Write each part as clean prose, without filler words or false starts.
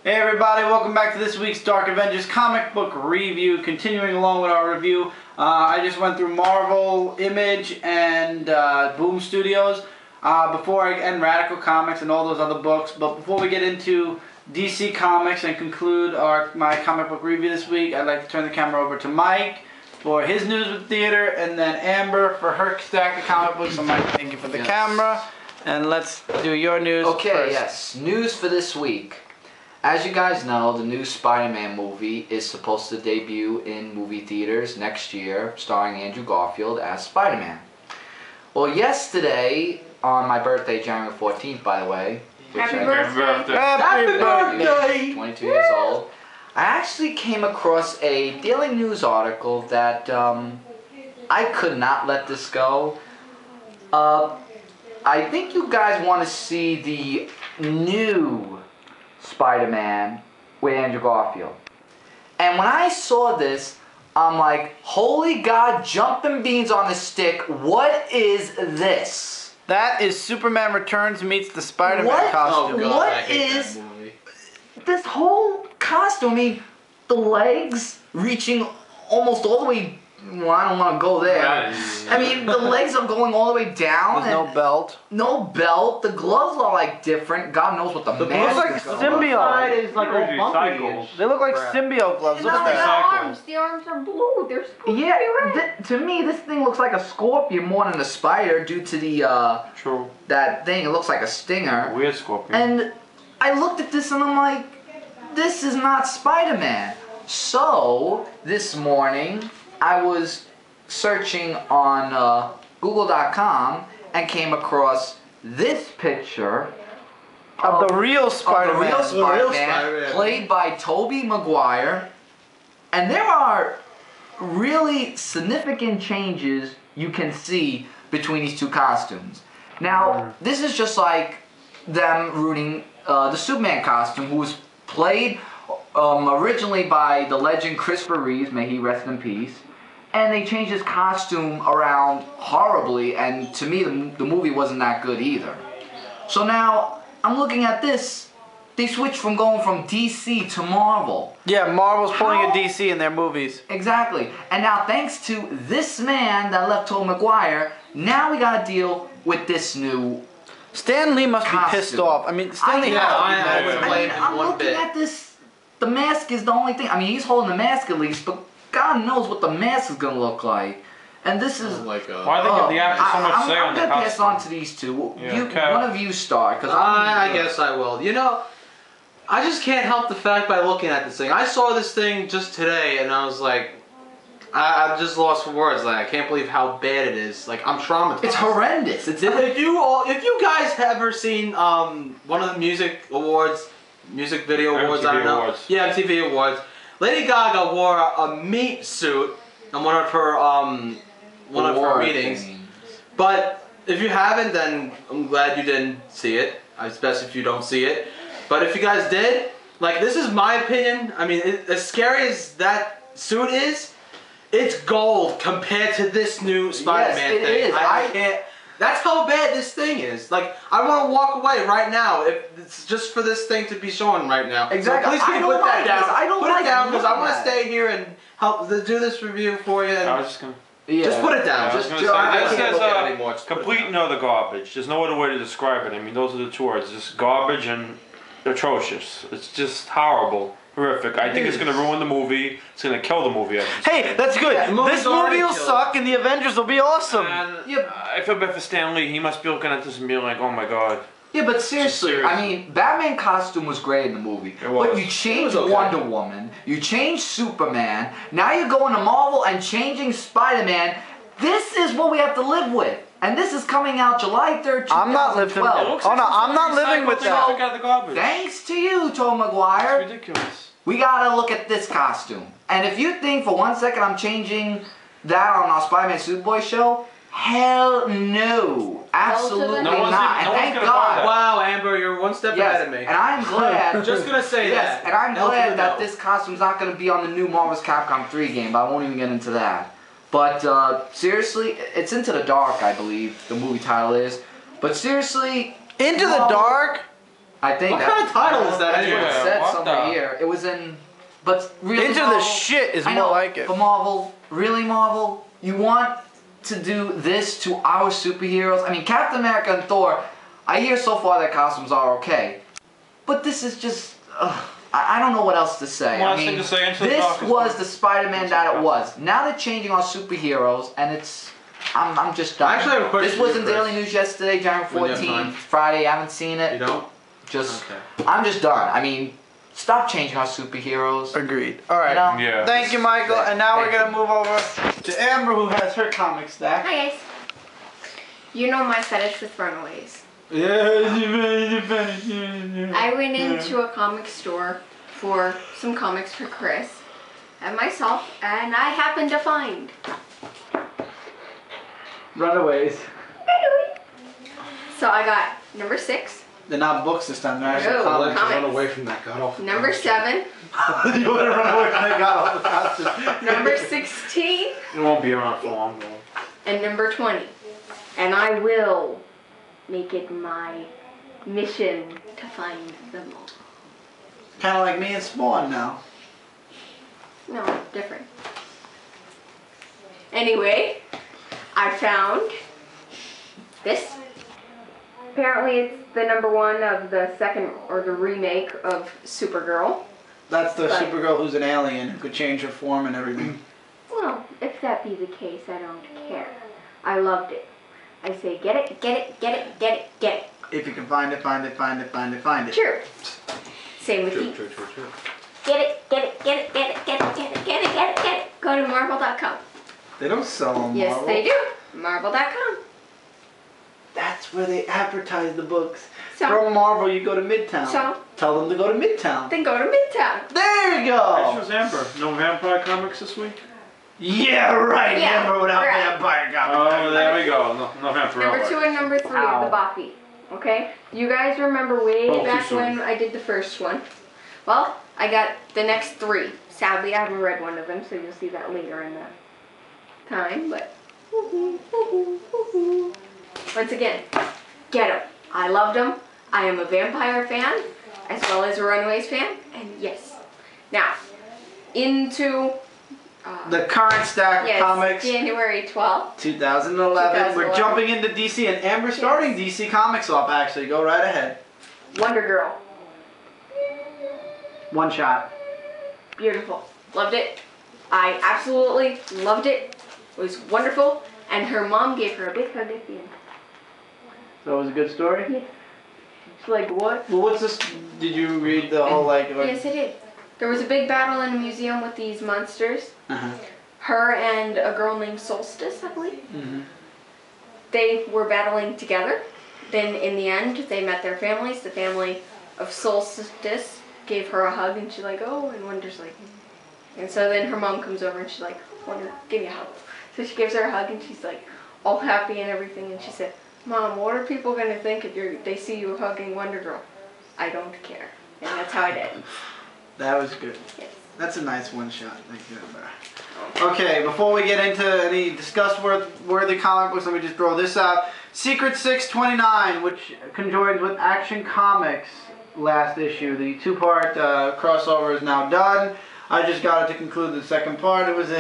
Hey everybody, welcome back to this week's Dark Avengers comic book review. Continuing along with our review, I just went through Marvel, Image, and Boom Studios and Radical Comics and all those other books. But before we get into DC Comics and conclude my comic book review this week, I'd like to turn the camera over to Mike for his news with theater, and then Amber for her stack of comic books. So Mike, thank you for the camera, and let's do your news first. Yes, news for this week. As you guys know, the new Spider-Man movie is supposed to debut in movie theaters next year, starring Andrew Garfield as Spider-Man. Well, yesterday, on my birthday, January 14th, by the way. Happy birthday! Happy birthday! 22 years old. I actually came across a Daily News article that I could not let this go. I think you guys want to see the new Spider-Man with Andrew Garfield. And when I saw this, I'm like, holy God, jumping beans on a stick, what is this? That is Superman Returns meets the Spider-Man costume. Oh God, What I hate is that movie. this whole costume? I mean, the legs reaching almost all the way. Well, I don't want to go there. Right. I mean, the legs are going all the way down. There's no belt. No belt. The gloves are like different. God knows what the mask looks like is going symbiote. Is like all bumpy. They look like Crap. symbiote gloves. And Look at the that. arms. The arms are blue. They're supposed Yeah, to be red. to me, this thing looks like a scorpion more than a spider due to the True. that thing. It looks like a stinger. Weird scorpion. And I looked at this and I'm like, this is not Spider-Man. So this morning I was searching on Google.com and came across this picture Of the real Spider-Man. of the real The real Spider-Man, Spider-Man. played by Tobey Maguire. And there are really significant changes you can see between these two costumes. Now, this is just like them rooting the Superman costume, who was played originally by the legend Christopher Reeves, may he rest in peace. And they changed his costume around horribly, and to me, the movie wasn't that good either. So now, I'm looking at this. They switched from going from DC to Marvel. Yeah, Marvel's pulling a How? DC in their movies. Exactly. And now, thanks to this man that left Tobey Maguire, now we gotta deal with this new Stan Lee must be costume. pissed off. I mean, Stan Lee know. has to be I mad. wouldn't blame him I'm one looking bit. at this. The mask is the only thing. I mean, he's holding the mask at least, but God knows what the mask is gonna look like. And this is. Oh my God. Why they give the actor so much say on I'm the gonna pass costume? on to these two. Yeah, You, okay. one of you start, because I guess I will. You know, I just can't help the fact by looking at this thing. I saw this thing just today, and I was like, I'm just lost for words. Like, I can't believe how bad it is. Like, I'm traumatized. It's horrendous. It's If you guys have ever seen one of the music video awards, I don't MTV know. Awards. Yeah, MTV Awards. Lady Gaga wore a meat suit in one of her meetings. But if you haven't, then I'm glad you didn't see it. It's best if you don't see it. But if you guys did, like, this is my opinion. I mean, as scary as that suit is, it's gold compared to this new Spider-Man it thing. is. I can't. That's how bad this thing is. Like, I want to walk away right now if it's just for this thing to be shown right now. Exactly. So please, can I you don't put that like down? this. I don't put like it down because I looking want at to stay here and help do this review for you. I And was just gonna. Yeah. just put it Yeah, down. I was Just, gonna say, I this can't is look at it anymore. Just put it complete down. and utter garbage. There's no other way to describe it. I mean, those are the two words. Just garbage and atrocious. It's just horrible. Horrific. I think it's going to ruin the movie. It's going to kill the movie. I should say. Hey, that's good. Yeah, the movie's This movie already will killed. suck and the Avengers will be awesome. And Yeah. I feel bad for Stan Lee. He must be looking at this and being like, oh my God. Yeah, but seriously, Seriously. I mean, Batman costume was great in the movie. It was. But you changed It was okay. Wonder Woman, you changed Superman, now you're going to Marvel and changing Spider-Man. This is what we have to live with. And this is coming out July 3rd, 2012. I'm not living. Oh no, I'm not living with They that. took out the garbage. Thanks to you, Tobey Maguire. It's ridiculous. We gotta look at this costume. And if you think for 1 second I'm changing that on our Spider-Man Superboy show, hell no. Absolutely No one's not. even- And no one's thank gonna buy God. that. Wow, Amber, you're one step Yes, ahead of me. and I'm glad. Just gonna say yes, that. and I'm Hell to glad the that no. this costume's not gonna be on the new Marvel's Capcom 3 game, but I won't even get into that. But seriously, it's Into the Dark, I believe the movie title is. But seriously, Into the Marvel- Dark? I think What that, kind of title is that That's what anyway? it said What somewhere. the as in, but really Into the Marvel, shit is I more know, like it. But Marvel, really Marvel, you want to do this to our superheroes? I mean, Captain America and Thor, I hear so far their costumes are okay. But this is just, I don't know what else to say. One I last mean, thing to say, Into the this Darkest was Night. the Spider-Man that it was. Now they're changing our superheroes, and it's, I'm just done. Actually, I have a question This for was you, in Chris. Daily News yesterday, January When you have 14th, time. Friday, I haven't seen it. You don't? Just, Okay. I'm just done. I mean, stop changing our superheroes. Agreed. All right. You know? Yeah. Thank you, Michael. And now we're Thank gonna move over to Amber, who has her comic stack. Hi guys. You know my fetish with Runaways. I went into a comic store for some comics for Chris and myself, and I happened to find Runaways. So I got number 6, They're not books this time. They're actually No. comics. Alexa, run Comics. away from that god awful. number 7, You wanna run away when they got all the costumes. number 16, It won't be around for long though. and number 20. And I will make it my mission to find them all. Kind of like me and Spawn now. No, different. Anyway, I found this. Apparently it's the number 1 of the second, or the remake of Supergirl. That's the But- Supergirl who's an alien who could change her form and everything. Well, if that be the case, I don't care. I loved it. I say, get it, get it, get it, get it, get it. If you can find it, find it, find it, find it, find it. True. Same with you. True. Get it, get it, get it, get it, get it, get it, get it, get it, get it. Go to Marvel.com. They don't sell them. Yes, Marvel. they do. Marvel.com. That's where they advertise the books. So, From Marvel, you go to Midtown. So? Tell them to go to Midtown. then go to Midtown. There you This go. was Amber. No vampire comics this week? Yeah, right. Yeah, Amber without right. vampire comics. Oh, there we go. No vampire. Number 2 and number 3 Ow. of the Buffy. Okay? You guys remember way Oh, too back soon. when I did the first one? Well, I got the next 3. Sadly, I haven't read one of them, so you'll see that later in the time, but once again, get them. I loved them. I am a vampire fan, as well as a Runaways fan, and yes. Now, into The current stack yes, comics, January 12th. 2011. We're 2011. jumping into DC, and Amber's starting DC Comics off, actually. Go right ahead. Wonder Girl. One shot. Beautiful. Loved it. I absolutely loved it. It was wonderful. And her mom gave her a big hug at the end. So it was a good story? Yes. She's like, what? Well, what's this? Did you read the whole, like... Yes, I did. There was a big battle in a museum with these monsters. Uh-huh. Her and a girl named Solstice, I believe. Mm-hmm. They were battling together. Then in the end, they met their families. The family of Solstice gave her a hug, and she's like, oh, and Wonder's like... And so then her mom comes over, and she's like, Wonder, give me a hug. So she gives her a hug, and she's like, all happy and everything, and she said, Mom, what are people going to think if they see you hugging Wonder Girl? I don't care. And that's how I did. That was good. Yes. That's a nice one shot. Thank you, Amber. Okay, before we get into any discuss-worthy comic books, let me just throw this out. Secret 629, which conjoins with Action Comics last issue. The 2-part crossover is now done. I just got it to conclude the second part. It was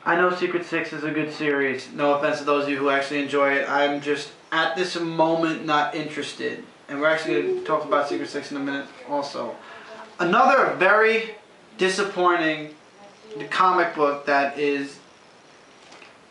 I know Secret 6 is a good series. No offense to those of you who actually enjoy it. I'm just, at this moment, not interested. And we're actually going to talk about Secret 6 in a minute also. Another very disappointing comic book that is,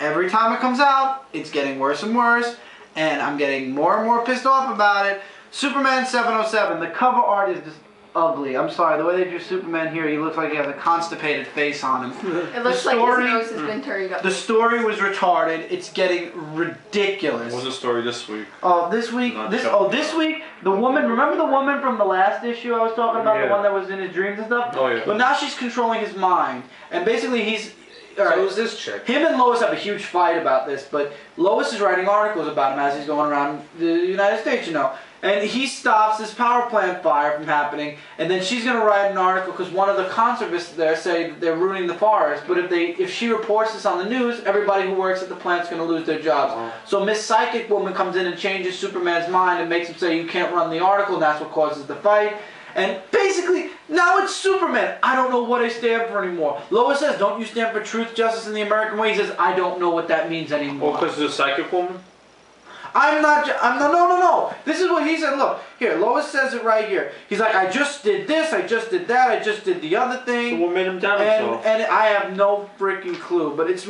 every time it comes out, it's getting worse and worse. And I'm getting more and more pissed off about it. Superman 707. The cover art is just ugly. I'm sorry, the way they drew Superman here, he looks like he has a constipated face on him. It looks like his nose has been turned up. The story was retarded. It's getting ridiculous. What was the story this week? Oh, this week, this week, the woman, remember the woman from the last issue I was talking about, the Yeah. one that was in his dreams and stuff? Oh, yeah. But now she's controlling his mind. And basically he's, So alright, who's this chick? him and Lois have a huge fight about this, but Lois is writing articles about him as he's going around the United States, you know. And he stops this power plant fire from happening, and then she's going to write an article because one of the conservatists there say that they're ruining the forest. But if she reports this on the news, everybody who works at the plant's going to lose their jobs. Oh. So Miss Psychic Woman comes in and changes Superman's mind and makes him say you can't run the article, and that's what causes the fight. And basically, now it's Superman. I don't know what I stand for anymore. Lois says, don't you stand for truth, justice, and the American way? He says, I don't know what that means anymore. Well, because it's a psychic woman? No. This is what he said. Look, here, Lois says it right here. He's like, I just did this, I just did that, I just did the other thing. So what made him doubt himself? And I have no freaking clue, but it's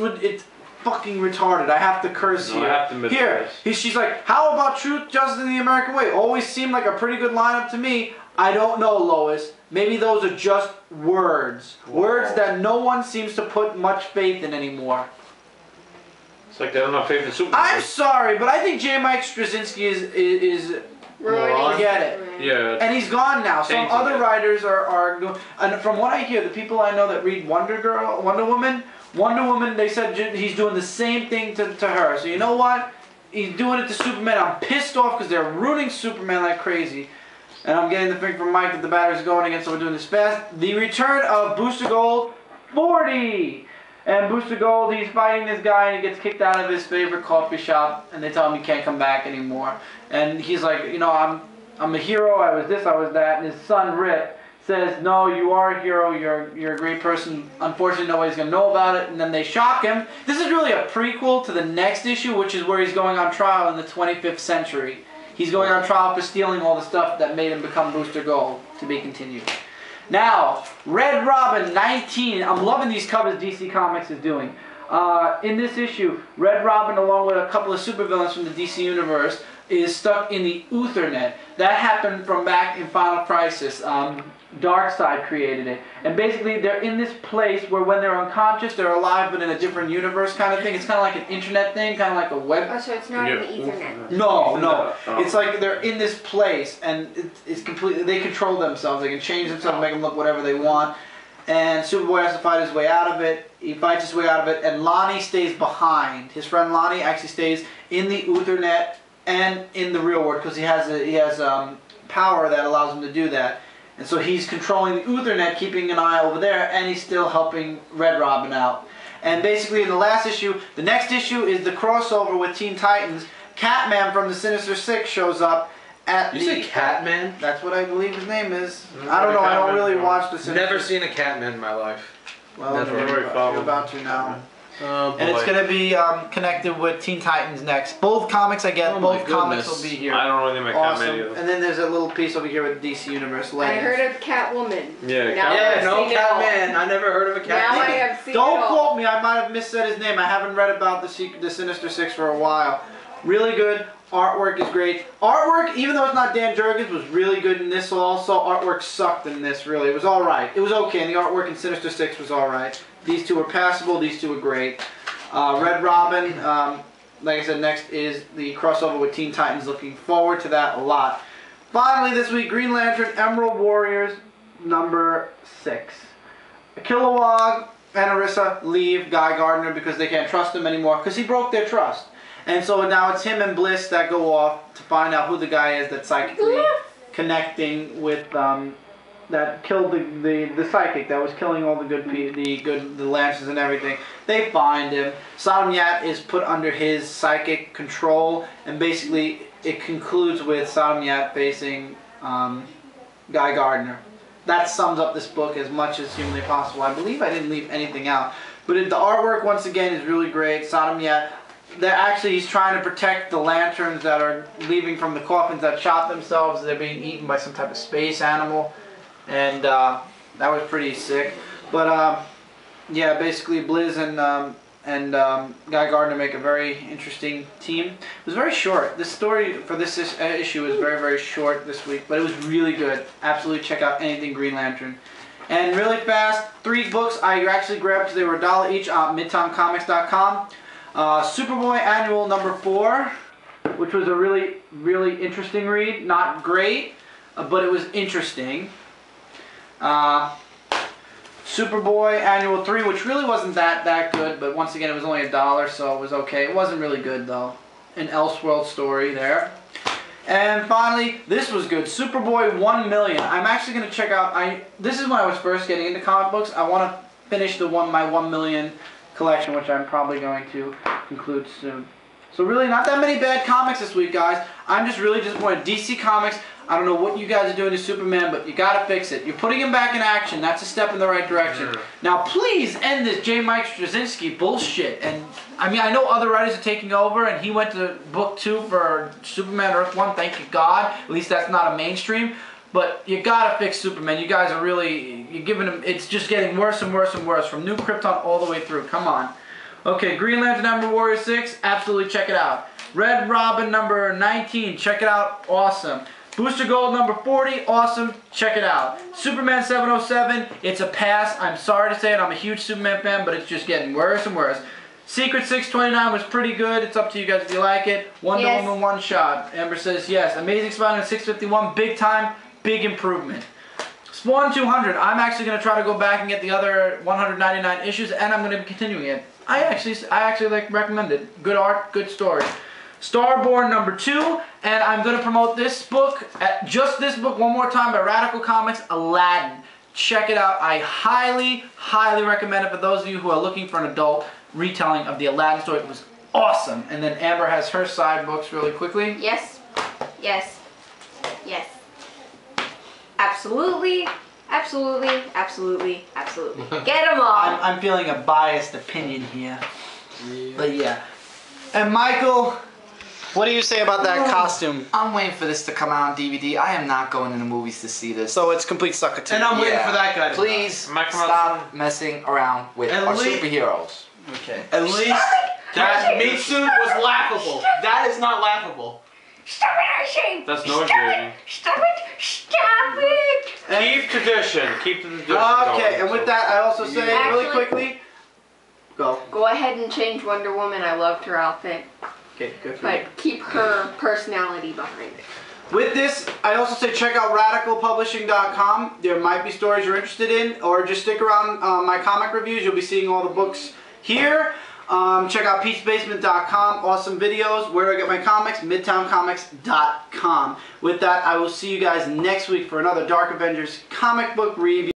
fucking retarded. I have to curse here. I have to admit here, she's like, how about truth, justice, and the American way? Always seemed like a pretty good lineup to me. I don't know, Lois. Maybe those are just words. Whoa. Words that no one seems to put much faith in anymore. It's like they don't have faith in Superman. I'm sorry, but I think J. Mike Straczynski is forget it. Yeah. And he's gone now. Some Changing other it. writers are and from what I hear, the people I know that read Wonder Woman, they said he's doing the same thing to her. So you know what? He's doing it to Superman. I'm pissed off because they're ruining Superman like crazy. And I'm getting the thing from Mike that the battery's going again, so we're doing this fast. The return of Booster Gold 40. And Booster Gold, he's fighting this guy and he gets kicked out of his favorite coffee shop and they tell him he can't come back anymore. And he's like, you know, I'm a hero, I was this, I was that. And his son Rip says, no, you are a hero, you're a great person. Unfortunately, nobody's going to know about it. And then they shock him. This is really a prequel to the next issue, which is where he's going on trial in the 25th century. He's going on trial for stealing all the stuff that made him become Booster Gold, to be continued. Now, Red Robin 19. I'm loving these covers DC Comics is doing. In this issue, Red Robin, along with a couple of supervillains from the DC Universe, is stuck in the Ethernet. That happened from back in Final Crisis. Darkseid created it. And basically, they're in this place where when they're unconscious, they're alive, but in a different universe kind of thing. It's kind of like an internet thing, kind of like a web. Oh, so it's not in the Ethernet. No. It's like they're in this place, and it's completely. They control themselves. They can change themselves, make them look whatever they want. And Superboy has to fight his way out of it. He fights his way out of it, and Lonnie stays behind. His friend Lonnie actually stays in the Ethernet and in the real world because he has power that allows him to do that. And so he's controlling the Ethernet, keeping an eye over there, and he's still helping Red Robin out. And basically in the last issue, the next issue is the crossover with Teen Titans. Catman from the Sinister Six shows up at You say Catman? That's what I believe his name is. I don't know, I don't really watch the Sinister Never seen a Catman in my life. Well, Never. you're about to now. Oh boy. And it's going to be connected with Teen Titans next. Both comics I get, Oh both my comics goodness. will be here. I don't know anything about Awesome. Catman either. And then there's a little piece over here with DC Universe I Legends. heard of Catwoman. Yeah, Now Yeah, I've no seen it all. Catman. I never heard of a Now I Catman. have seen it Don't all. quote me, I might have missaid his name. I haven't read about the Sinister Six for a while. Really good. Artwork is great. Artwork, even though it's not Dan Jurgens, was really good in this also. Artwork sucked in this, really. It was alright. It was okay, and the artwork in Sinister Six was alright. These two are passable. These two are great. Red Robin, like I said, next is the crossover with Teen Titans. Looking forward to that a lot. Finally, this week, Green Lantern Emerald Warriors number 6. Kilowog and Orissa leave Guy Gardner because they can't trust him anymore because he broke their trust. And so now it's him and Bliss that go off to find out who the guy is that's psychically connecting with that killed the psychic that was killing all the Lancers and everything. They find him. Sodom Yat is put under his psychic control, and basically it concludes with Sodom Yat facing Guy Gardner. That sums up this book as much as humanly possible. I believe I didn't leave anything out, but the artwork once again is really great. Sodom Yat. He's trying to protect the lanterns that are leaving from the coffins that shot themselves. They're being eaten by some type of space animal. And that was pretty sick. But yeah, basically Blizz and Guy Gardner make a very interesting team. It was very short. This story for this issue is very, very short this week. But it was really good. Absolutely check out anything Green Lantern. And really fast, 3 books I actually grabbed because they were $1 each on MidtownComics.com. Superboy Annual number 4, which was a really, really interesting read. Not great, but it was interesting. Superboy Annual 3, which really wasn't that good, but once again it was only $1, so it was okay. It wasn't really good though. An Elseworld story there. And finally, this was good. Superboy 1 million. I'm actually going to check out. This is when I was first getting into comic books. I want to finish my 1 million collection, which I'm probably going to conclude soon. So really not that many bad comics this week, guys. I'm just really disappointed. DC Comics, I don't know what you guys are doing to Superman, but you gotta fix it. You're putting him back in action. That's a step in the right direction. Now please end this J. Mike Straczynski bullshit. And I mean, I know other writers are taking over, and he went to book 2 for Superman Earth 1, thank you God. At least that's not a mainstream. But you gotta fix Superman. You guys are really, you're giving him, it's just getting worse and worse and worse. From New Krypton all the way through. Come on. Okay, Green Lantern number Warrior 6, absolutely check it out. Red Robin number 19, check it out, awesome. Booster Gold number 40, awesome, check it out. Superman 707, it's a pass. I'm sorry to say it, I'm a huge Superman fan, but it's just getting worse and worse. Secret 629 was pretty good. It's up to you guys if you like it. Wonder Woman one shot. Amber says yes. Amazing Spider-Man 651, big time, big improvement. Spawn 200, I'm actually going to try to go back and get the other 199 issues, and I'm going to be continuing it. I actually like recommend it. Good art, good story. Starborn number 2, and I'm going to promote this book, just this book one more time by Radical Comics, Aladdin. Check it out. I highly, highly recommend it for those of you who are looking for an adult retelling of the Aladdin story. It was awesome. And then Amber has her side books really quickly. Yes. Yes. Yes. Absolutely. Absolutely. Absolutely. Absolutely. Get them all. I'm feeling a biased opinion here. But yeah. And Michael, what do you say about that costume? I'm waiting for this to come out on DVD. I am not going to the movies to see this. So it's complete sucker too. And I'm waiting for that guy to Please stop messing around with our superheroes. Okay. At least that meat suit was laughable. That is not laughable. Stop it, Archie! That's nauseating. Stop it! Stop it! Keep tradition. Keep the tradition Okay, going, and with that, I also say really Actually- quickly. Go. Go ahead and change Wonder Woman. I loved her outfit. Okay, good for you. But keep her personality behind it. With this, I also say check out radicalpublishing.com. There might be stories you're interested in, or just stick around my comic reviews. You'll be seeing all the books here. Check out peacebasement.com. Awesome videos. Where do I get my comics? midtowncomics.com. With that, I will see you guys next week for another Dark Avengers comic book review.